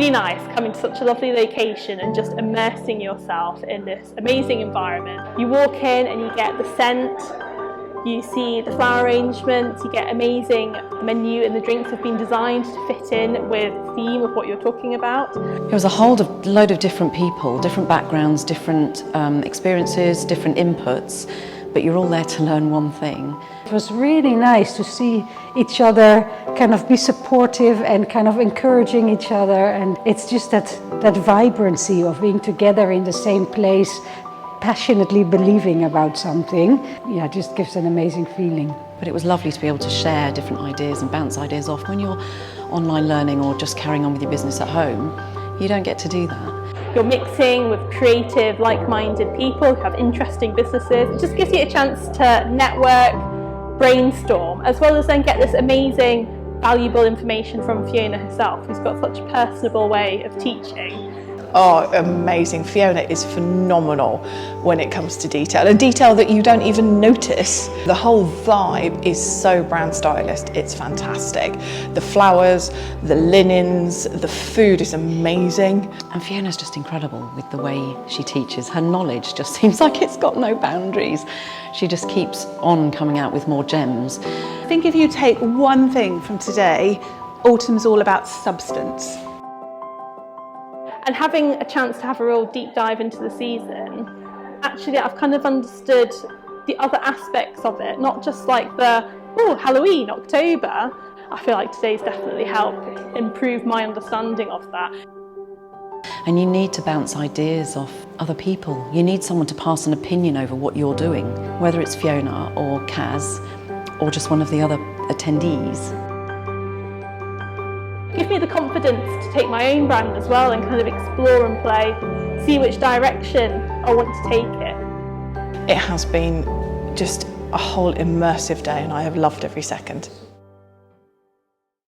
really nice coming to such a lovely location and just immersing yourself in this amazing environment. You walk in and you get the scent, you see the flower arrangements, you get amazing menu, and the drinks have been designed to fit in with the theme of what you're talking about. It was a load of different people, different backgrounds, different experiences, different inputs, but you're all there to learn one thing. It was really nice to see each other kind of be supportive and kind of encouraging each other, and it's just that vibrancy of being together in the same place, passionately believing about something. Yeah, just gives an amazing feeling. But it was lovely to be able to share different ideas and bounce ideas off. When you're online learning or just carrying on with your business at home, you don't get to do that. You're mixing with creative, like-minded people who have interesting businesses. It just gives you a chance to network, brainstorm, as well as then get this amazing, valuable information from Fiona herself, who's got such a personable way of teaching. Oh, amazing. Fiona is phenomenal when it comes to detail, and detail that you don't even notice. The whole vibe is so brand stylist. It's fantastic. The flowers, the linens, the food is amazing. And Fiona's just incredible with the way she teaches. Her knowledge just seems like it's got no boundaries. She just keeps on coming out with more gems. I think if you take one thing from today, autumn's all about substance. And having a chance to have a real deep dive into the season, actually I've kind of understood the other aspects of it, not just like the, oh, Halloween, October. I feel like today's definitely helped improve my understanding of that. And you need to bounce ideas off other people. You need someone to pass an opinion over what you're doing, whether it's Fiona or Kaz or just one of the other attendees. Give me the confidence to take my own brand as well and kind of explore and play, see which direction I want to take it. It has been just a whole immersive day, and I have loved every second.